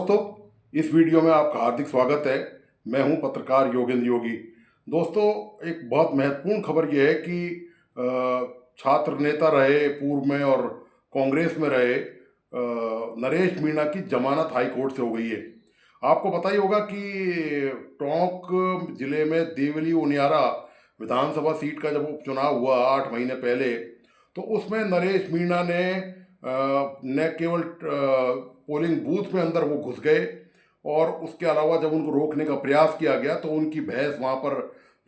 दोस्तों, इस वीडियो में आपका हार्दिक स्वागत है। मैं हूं पत्रकार योगेंद्र योगी। दोस्तों, एक बहुत महत्वपूर्ण खबर यह है कि छात्र नेता रहे पूर्व में और कांग्रेस में रहे नरेश मीणा की जमानत हाई कोर्ट से हो गई है। आपको पता ही होगा कि टोंक जिले में देवली उनियारा विधानसभा सीट का जब उपचुनाव हुआ 8 महीने पहले, तो उसमें नरेश मीणा ने न केवल पोलिंग बूथ में अंदर वो घुस गए और उसके अलावा जब उनको रोकने का प्रयास किया गया तो उनकी बहस वहाँ पर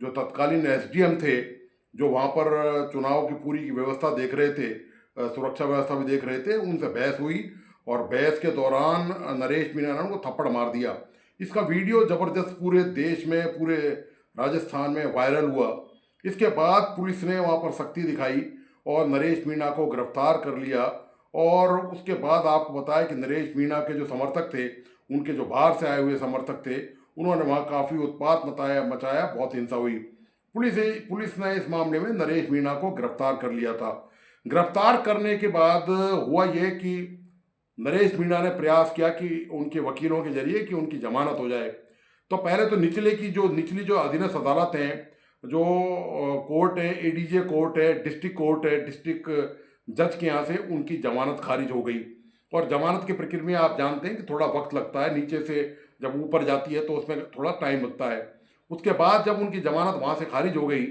जो तत्कालीन एसडीएम थे, जो वहाँ पर चुनाव की पूरी की व्यवस्था देख रहे थे, सुरक्षा व्यवस्था भी देख रहे थे, उनसे बहस हुई और बहस के दौरान नरेश मीणा ने उनको थप्पड़ मार दिया। इसका वीडियो ज़बरदस्त पूरे देश में, पूरे राजस्थान में वायरल हुआ। इसके बाद पुलिस ने वहाँ पर सख्ती दिखाई और नरेश मीणा को गिरफ्तार कर लिया। और उसके बाद आपको बताया कि नरेश मीणा के जो समर्थक थे, उनके जो बाहर से आए हुए समर्थक थे, उन्होंने वहाँ काफ़ी उत्पात मचाया, बहुत हिंसा हुई। पुलिस ने इस मामले में नरेश मीणा को गिरफ्तार कर लिया था। गिरफ्तार करने के बाद हुआ ये कि नरेश मीणा ने प्रयास किया कि उनके वकीलों के जरिए कि उनकी जमानत हो जाए। तो पहले तो निचली जो अधीनस्थ अदालत हैं, जो कोर्ट है, एडीजे कोर्ट है, डिस्ट्रिक्ट कोर्ट है, डिस्ट्रिक्ट जज के यहाँ से उनकी जमानत खारिज हो गई। और जमानत की प्रक्रिया में आप जानते हैं कि थोड़ा वक्त लगता है, नीचे से जब ऊपर जाती है तो उसमें थोड़ा टाइम लगता है। उसके बाद जब उनकी जमानत वहाँ से खारिज हो गई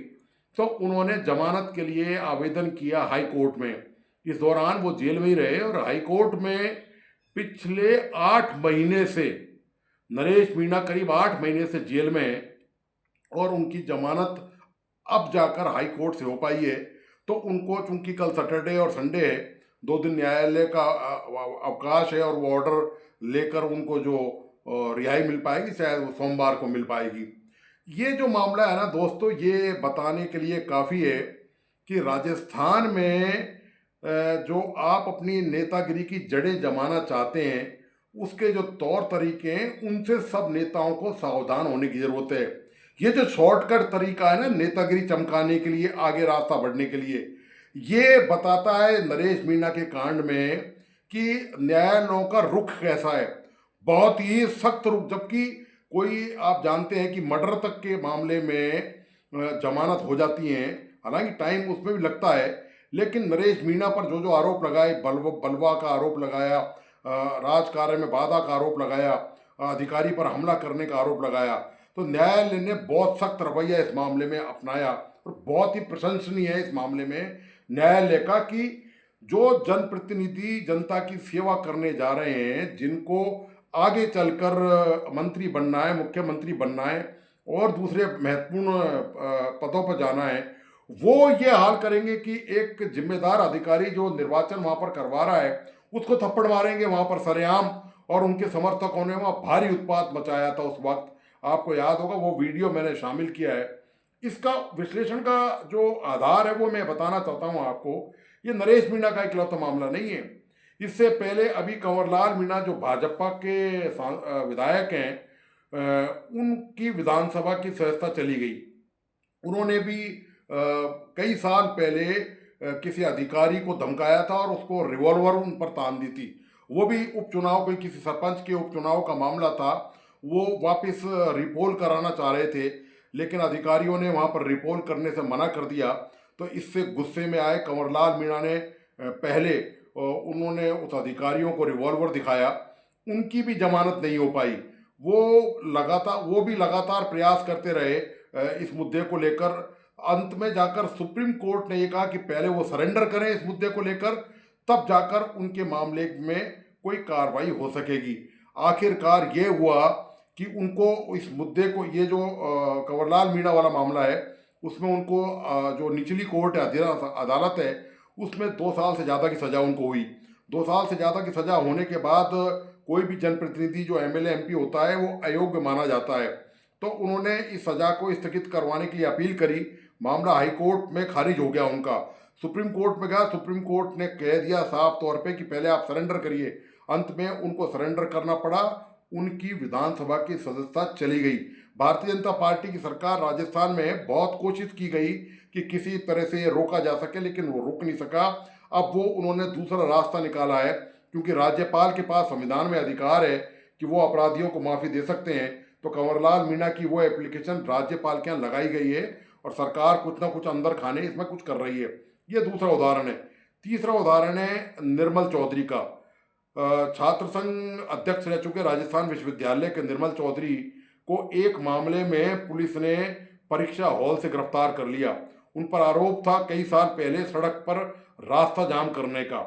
तो उन्होंने जमानत के लिए आवेदन किया हाई कोर्ट में। इस दौरान वो जेल में ही रहे और हाई कोर्ट में पिछले 8 महीने से नरेश मीणा करीब 8 महीने से जेल में है और उनकी जमानत अब जाकर हाई कोर्ट से हो पाई है। तो उनको चूंकि कल सैटरडे और संडे है, 2 दिन न्यायालय का अवकाश है और वो ऑर्डर लेकर उनको जो रिहाई मिल पाएगी, शायद वो सोमवार को मिल पाएगी। ये जो मामला है ना दोस्तों, ये बताने के लिए काफ़ी है कि राजस्थान में जो आप अपनी नेतागिरी की जड़ें जमाना चाहते हैं, उसके जो तौर तरीके हैं, उनसे सब नेताओं को सावधान होने की ज़रूरत है। ये जो शॉर्टकट तरीका है ना नेतागिरी चमकाने के लिए, आगे रास्ता बढ़ने के लिए, ये बताता है नरेश मीणा के कांड में कि न्यायालयों का रुख कैसा है। बहुत ही सख्त रुख, जबकि कोई आप जानते हैं कि मर्डर तक के मामले में जमानत हो जाती हैं, हालांकि टाइम उसमें भी लगता है, लेकिन नरेश मीणा पर जो जो आरोप लगाए, बलवा का आरोप लगाया, राजकार्य में बाधा का आरोप लगाया, अधिकारी पर हमला करने का आरोप लगाया, तो न्यायालय ने बहुत सख्त रवैया इस मामले में अपनाया। और बहुत ही प्रशंसनीय है इस मामले में न्यायालय का कि जो जनप्रतिनिधि जनता की सेवा करने जा रहे हैं, जिनको आगे चलकर मंत्री बनना है, मुख्यमंत्री बनना है और दूसरे महत्वपूर्ण पदों पर जाना है, वो ये हाल करेंगे कि एक जिम्मेदार अधिकारी जो निर्वाचन वहाँ पर करवा रहा है, उसको थप्पड़ मारेंगे वहाँ पर सरेआम। और उनके समर्थकों ने वहाँ भारी उत्पात मचाया था उस वक्त। आपको याद होगा, वो वीडियो मैंने शामिल किया है। इसका विश्लेषण का जो आधार है वो मैं बताना चाहता हूँ आपको। ये नरेश मीणा का इकलौता मामला नहीं है। इससे पहले अभी कंवरलाल मीणा जो भाजपा के विधायक हैं, उनकी विधानसभा की सदस्यता चली गई। उन्होंने भी कई साल पहले किसी अधिकारी को धमकाया था और उसको रिवॉल्वर उन पर तान दी थी। वो भी उपचुनाव, कोई किसी सरपंच के उपचुनाव का मामला था, वो वापस रिपोल कराना चाह रहे थे, लेकिन अधिकारियों ने वहाँ पर रिपोल करने से मना कर दिया। तो इससे गुस्से में आए कंवरलाल मीणा ने पहले उन्होंने उस अधिकारियों को रिवॉल्वर दिखाया। उनकी भी जमानत नहीं हो पाई। वो भी लगातार प्रयास करते रहे इस मुद्दे को लेकर। अंत में जाकर सुप्रीम कोर्ट ने ये कहा कि पहले वो सरेंडर करें इस मुद्दे को लेकर, तब जाकर उनके मामले में कोई कार्रवाई हो सकेगी। आखिरकार ये हुआ कि उनको इस मुद्दे को, ये जो कंवरलाल मीणा वाला मामला है, उसमें उनको जो निचली कोर्ट है, अदालत है, उसमें 2 साल से ज़्यादा की सज़ा उनको हुई। 2 साल से ज़्यादा की सज़ा होने के बाद कोई भी जनप्रतिनिधि जो एमएलए एमपी होता है, वो अयोग्य माना जाता है। तो उन्होंने इस सज़ा को स्थगित करवाने के लिए अपील करी। मामला हाई कोर्ट में खारिज हो गया उनका। सुप्रीम कोर्ट में गया, सुप्रीम कोर्ट ने कह दिया साफ तौर पे कि पहले आप सरेंडर करिए। अंत में उनको सरेंडर करना पड़ा, उनकी विधानसभा की सदस्यता चली गई। भारतीय जनता पार्टी की सरकार राजस्थान में बहुत कोशिश की गई कि किसी तरह से ये रोका जा सके, लेकिन वो रुक नहीं सका। अब वो उन्होंने दूसरा रास्ता निकाला है, क्योंकि राज्यपाल के पास संविधान में अधिकार है कि वो अपराधियों को माफ़ी दे सकते हैं, तो कंवरलाल मीणा की वो एप्लीकेशन राज्यपाल के यहाँ लगाई गई है और सरकार कुछ ना कुछ अंदर खाने इसमें कुछ कर रही है। ये दूसरा उदाहरण है। तीसरा उदाहरण है निर्मल चौधरी का। छात्र संघ अध्यक्ष रह चुके राजस्थान विश्वविद्यालय के निर्मल चौधरी को एक मामले में पुलिस ने परीक्षा हॉल से गिरफ्तार कर लिया। उन पर आरोप था कई साल पहले सड़क पर रास्ता जाम करने का।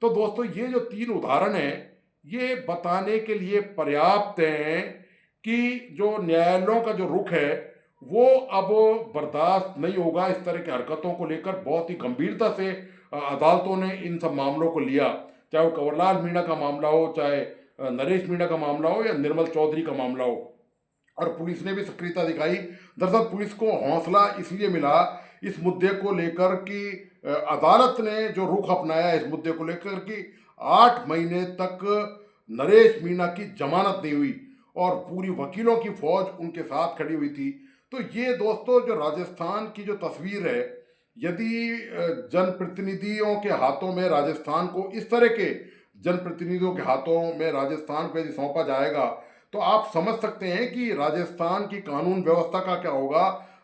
तो दोस्तों, ये जो तीन उदाहरण हैं, ये बताने के लिए पर्याप्त हैं कि जो न्यायालयों का जो रुख है वो अब बर्दाश्त नहीं होगा। इस तरह की हरकतों को लेकर बहुत ही गंभीरता से अदालतों ने इन सब मामलों को लिया, चाहे वो कंवरलाल मीणा का मामला हो, चाहे नरेश मीणा का मामला हो या निर्मल चौधरी का मामला हो। और पुलिस ने भी सक्रियता दिखाई। दरअसल पुलिस को हौसला इसलिए मिला इस मुद्दे को लेकर कि अदालत ने जो रुख अपनाया इस मुद्दे को लेकर कि 8 महीने तक नरेश मीणा की जमानत नहीं हुई और पूरी वकीलों की फौज उनके साथ खड़ी हुई थी। तो ये दोस्तों, जो राजस्थान की जो तस्वीर है, यदि जनप्रतिनिधियों के हाथों में राजस्थान को इस तरह के जनप्रतिनिधियों के हाथों में राजस्थान को यदि सौंपा जाएगा तो आप समझ सकते हैं कि राजस्थान की कानून व्यवस्था का क्या होगा,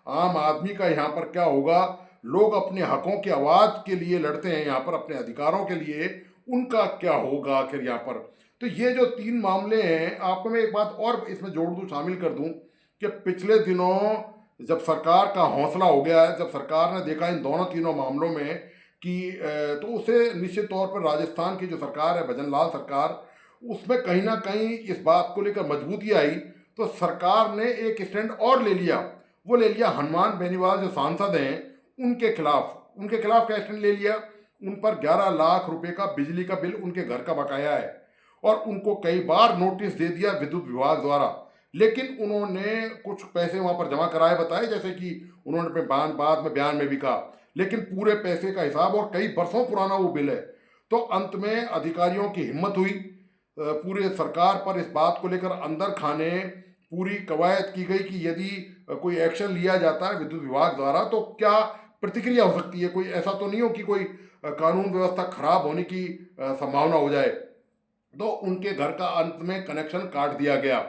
आम आदमी का यहाँ पर क्या होगा। लोग अपने हकों की आवाज़ के लिए लड़ते हैं यहाँ पर, अपने अधिकारों के लिए, उनका क्या होगा आखिर यहाँ पर। तो ये जो तीन मामले हैं, आपको मैं एक बात और इसमें जोड़ दूँ, शामिल कर दूँ कि पिछले दिनों जब सरकार का हौसला हो गया है, जब सरकार ने देखा इन दोनों तीनों मामलों में कि तो उसे निश्चित तौर पर राजस्थान की जो सरकार है, भजन लाल सरकार, उसमें कहीं ना कहीं इस बात को लेकर मजबूती आई। तो सरकार ने एक स्टैंड और ले लिया। वो ले लिया हनुमान बेनीवाल जो सांसद हैं उनके खिलाफ। उनके खिलाफ क्या स्टैंड ले लिया? उन पर 11 लाख रुपए का बिजली का बिल उनके घर का बकाया है और उनको कई बार नोटिस दे दिया विद्युत विभाग द्वारा, लेकिन उन्होंने कुछ पैसे वहाँ पर जमा कराए बताए, जैसे कि उन्होंने अपने बाद में बयान में भी कहा, लेकिन पूरे पैसे का हिसाब और कई बरसों पुराना वो बिल है। तो अंत में अधिकारियों की हिम्मत हुई, पूरे सरकार पर इस बात को लेकर अंदर खाने पूरी कवायद की गई कि यदि कोई एक्शन लिया जाता है विद्युत विभाग द्वारा तो क्या प्रतिक्रिया हो सकती है। कोई ऐसा तो नहीं हो कि कोई कानून व्यवस्था खराब होने की संभावना हो जाए। तो उनके घर का अंत में कनेक्शन काट दिया गया।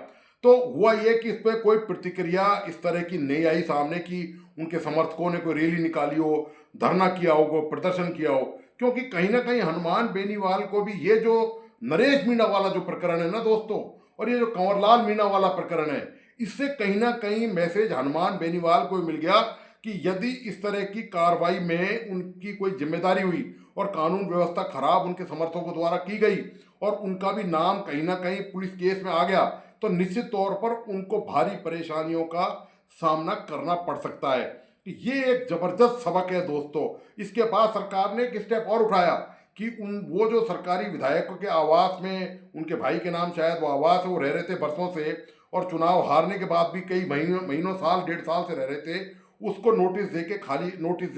तो हुआ ये कि इस पर कोई प्रतिक्रिया इस तरह की नहीं आई सामने कि उनके समर्थकों ने कोई रैली निकाली हो, धरना किया हो, कोई प्रदर्शन किया हो, क्योंकि कहीं ना कहीं हनुमान बेनीवाल को भी ये जो नरेश मीणा वाला जो प्रकरण है ना दोस्तों, और ये जो कंवरलाल मीणा वाला प्रकरण है, इससे कहीं ना कहीं मैसेज हनुमान बेनीवाल को मिल गया कि यदि इस तरह की कार्रवाई में उनकी कोई जिम्मेदारी हुई और कानून व्यवस्था खराब उनके समर्थकों द्वारा की गई और उनका भी नाम कहीं ना कहीं पुलिस केस में आ गया, तो निश्चित तौर पर उनको भारी परेशानियों का सामना करना पड़ सकता है। ये एक जबरदस्त सबक है दोस्तों। इसके बाद सरकार ने एक स्टेप और उठाया कि वो जो सरकारी विधायकों के आवास में, उनके भाई के नाम शायद वो आवास है, वो रह रहे थे बरसों से और चुनाव हारने के बाद भी कई महीनों साल 1.5 साल से रह रहे थे, उसको नोटिस दे के खाली नोटिस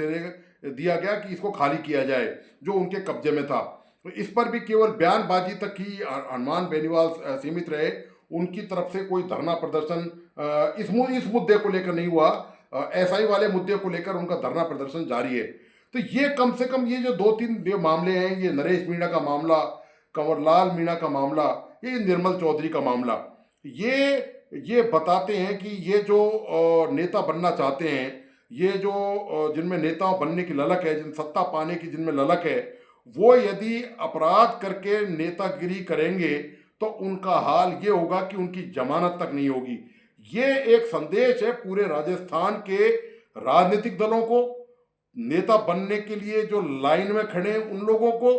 दिया गया कि इसको खाली किया जाए जो उनके कब्जे में था। तो इस पर भी केवल बयानबाजी तक ही हनुमान बेनीवाल सीमित रहे। उनकी तरफ से कोई धरना प्रदर्शन इस मुद्दे को लेकर नहीं हुआ। एसआई वाले मुद्दे को लेकर उनका धरना प्रदर्शन जारी है। तो ये कम से कम ये जो 2-3 जो मामले हैं, ये नरेश मीणा का मामला, कंवरलाल मीणा का मामला, ये निर्मल चौधरी का मामला, ये बताते हैं कि ये जो नेता बनना चाहते हैं, ये जो जिनमें नेता बनने की ललक है, जिन सत्ता पाने की जिनमें ललक है, वो यदि अपराध करके नेतागिरी करेंगे तो उनका हाल ये होगा कि उनकी जमानत तक नहीं होगी। ये एक संदेश है पूरे राजस्थान के राजनीतिक दलों को, नेता बनने के लिए जो लाइन में खड़े हैं उन लोगों को,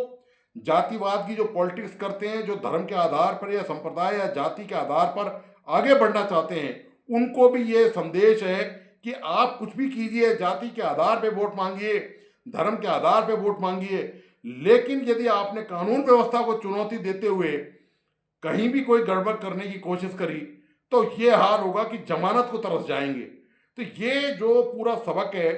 जातिवाद की जो पॉलिटिक्स करते हैं, जो धर्म के आधार पर या संप्रदाय या जाति के आधार पर आगे बढ़ना चाहते हैं, उनको भी ये संदेश है कि आप कुछ भी कीजिए, जाति के आधार पे वोट मांगिए, धर्म के आधार पे वोट मांगिए, लेकिन यदि आपने कानून व्यवस्था को चुनौती देते हुए कहीं भी कोई गड़बड़ करने की कोशिश करी तो ये हाल होगा कि जमानत को तरस जाएंगे। तो ये जो पूरा सबक है,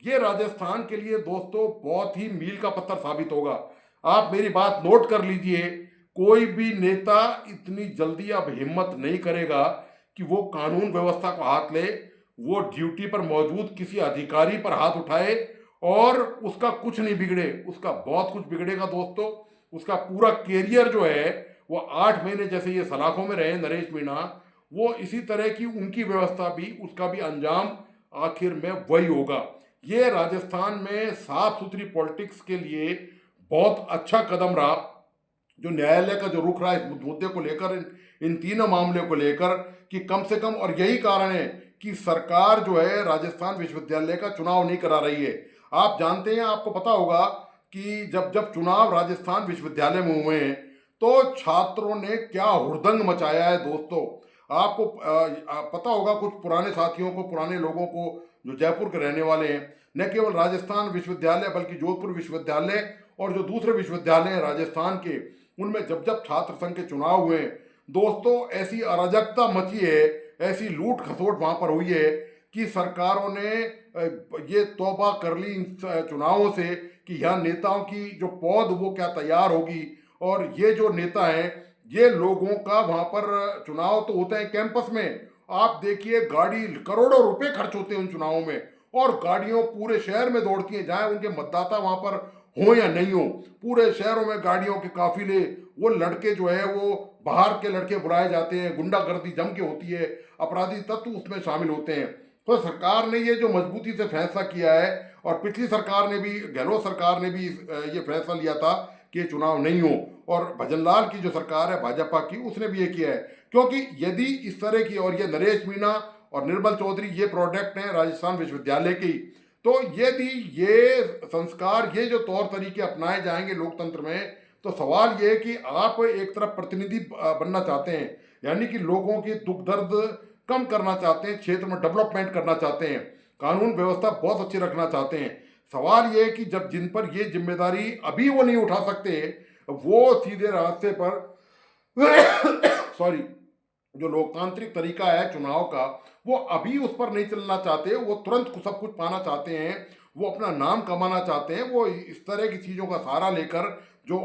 ये राजस्थान के लिए दोस्तों बहुत ही मील का पत्थर साबित होगा। आप मेरी बात नोट कर लीजिए, कोई भी नेता इतनी जल्दी अब हिम्मत नहीं करेगा कि वो कानून व्यवस्था को हाथ ले, वो ड्यूटी पर मौजूद किसी अधिकारी पर हाथ उठाए और उसका कुछ नहीं बिगड़े। उसका बहुत कुछ बिगड़ेगा दोस्तों। उसका पूरा कैरियर जो है वो 8 महीने जैसे ये सलाखों में रहे नरेश मीणा, वो इसी तरह की उनकी व्यवस्था भी, उसका भी अंजाम आखिर में वही होगा। ये राजस्थान में साफ सुथरी पॉलिटिक्स के लिए बहुत अच्छा कदम रहा, जो न्यायालय का जो रुख रहा है इस मुद्दे को लेकर, इन तीनों मामले को लेकर, कि कम से कम, और यही कारण है कि सरकार जो है राजस्थान विश्वविद्यालय का चुनाव नहीं करा रही है। आप जानते हैं, आपको पता होगा कि जब जब चुनाव राजस्थान विश्वविद्यालय में हुए हैं तो छात्रों ने क्या हुड़दंग मचाया है दोस्तों। आपको पता होगा, कुछ पुराने साथियों को, पुराने लोगों को जो जयपुर के रहने वाले हैं, न केवल राजस्थान विश्वविद्यालय बल्कि जोधपुर विश्वविद्यालय और जो दूसरे विश्वविद्यालय हैं राजस्थान के, उनमें जब जब छात्र संघ के चुनाव हुए दोस्तों, ऐसी अराजकता मची है, ऐसी लूट खसोट वहां पर हुई है कि सरकारों ने ये तौबा कर ली इन चुनावों से कि यहाँ नेताओं की जो पौध वो क्या तैयार होगी। और ये जो नेता हैं, ये लोगों का वहां पर चुनाव तो होते हैं कैंपस में, आप देखिए गाड़ी, करोड़ों रुपए खर्च होते हैं उन चुनावों में, और गाड़ियों पूरे शहर में दौड़ती हैं, चाहे उनके मतदाता वहां पर हो या नहीं हो, पूरे शहरों में गाड़ियों के काफिले, वो लड़के जो है वो बाहर के लड़के बुलाए जाते हैं, गुंडागर्दी जम के होती है, अपराधी तत्व उसमें शामिल होते हैं। तो सरकार ने ये जो मजबूती से फैसला किया है, और पिछली सरकार ने भी, गहलोत सरकार ने भी ये फैसला लिया था कि ये चुनाव नहीं हो, और भजनलाल की जो सरकार है भाजपा की, उसने भी ये किया है। क्योंकि यदि इस तरह की, और ये नरेश मीणा और निर्मल चौधरी ये प्रोडक्ट हैं राजस्थान विश्वविद्यालय की, तो यदि ये संस्कार, ये जो तौर तरीके अपनाए जाएंगे लोकतंत्र में, तो सवाल ये है कि आप एक तरफ प्रतिनिधि बनना चाहते हैं, यानी कि लोगों की दुख दर्द कम करना चाहते हैं, क्षेत्र में डेवलपमेंट करना चाहते हैं, कानून व्यवस्था बहुत अच्छी रखना चाहते हैं। सवाल ये है कि जब जिन पर ये जिम्मेदारी अभी वो नहीं उठा सकते, वो सीधे रास्ते पर सॉरी, जो लोकतांत्रिक तरीका है चुनाव का, वो अभी उस पर नहीं चलना चाहते, वो तुरंत सब कुछ पाना चाहते हैं, वो अपना नाम कमाना चाहते हैं, वो इस तरह की चीज़ों का सहारा लेकर जो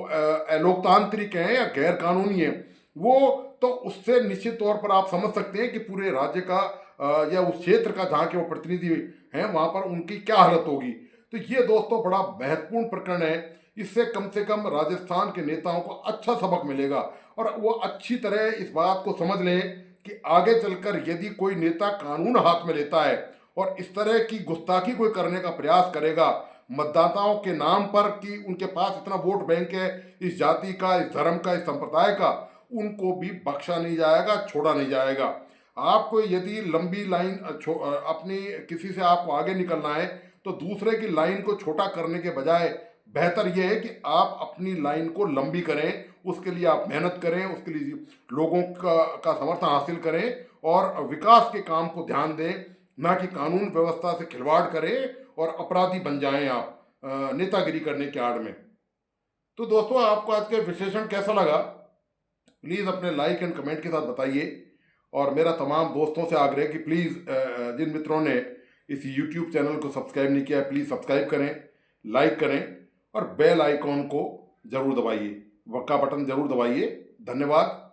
लोकतांत्रिक हैं या गैर कानूनी हैं, वो तो उससे निश्चित तौर पर आप समझ सकते हैं कि पूरे राज्य का या उस क्षेत्र का जहाँ के वो प्रतिनिधि हैं वहाँ पर उनकी क्या हालत होगी। तो ये दोस्तों बड़ा महत्वपूर्ण प्रकरण है, इससे कम से कम राजस्थान के नेताओं को अच्छा सबक मिलेगा, और वो अच्छी तरह इस बात को समझ लें कि आगे चलकर यदि कोई नेता कानून हाथ में लेता है और इस तरह की गुस्ताखी कोई करने का प्रयास करेगा मतदाताओं के नाम पर, कि उनके पास इतना वोट बैंक है इस जाति का, इस धर्म का, इस संप्रदाय का, उनको भी बख्शा नहीं जाएगा, छोड़ा नहीं जाएगा। आपको यदि लंबी लाइन अपनी किसी से आपको आगे निकलना है, तो दूसरे की लाइन को छोटा करने के बजाय बेहतर यह है कि आप अपनी लाइन को लंबी करें, उसके लिए आप मेहनत करें, उसके लिए लोगों का समर्थन हासिल करें, और विकास के काम को ध्यान दें, ना कि कानून व्यवस्था से खिलवाड़ करें और अपराधी बन जाएं आप नेतागिरी करने के आड़ में। तो दोस्तों, आपको आज का विश्लेषण कैसा लगा, प्लीज़ अपने लाइक एंड कमेंट के साथ बताइए। और मेरा तमाम दोस्तों से आग्रह है कि प्लीज़ जिन मित्रों ने इस यूट्यूब चैनल को सब्सक्राइब नहीं किया है, प्लीज़ सब्सक्राइब करें, लाइक करें, और बेल आइकॉन को ज़रूर दबाइए, का बटन ज़रूर दबाइए। धन्यवाद।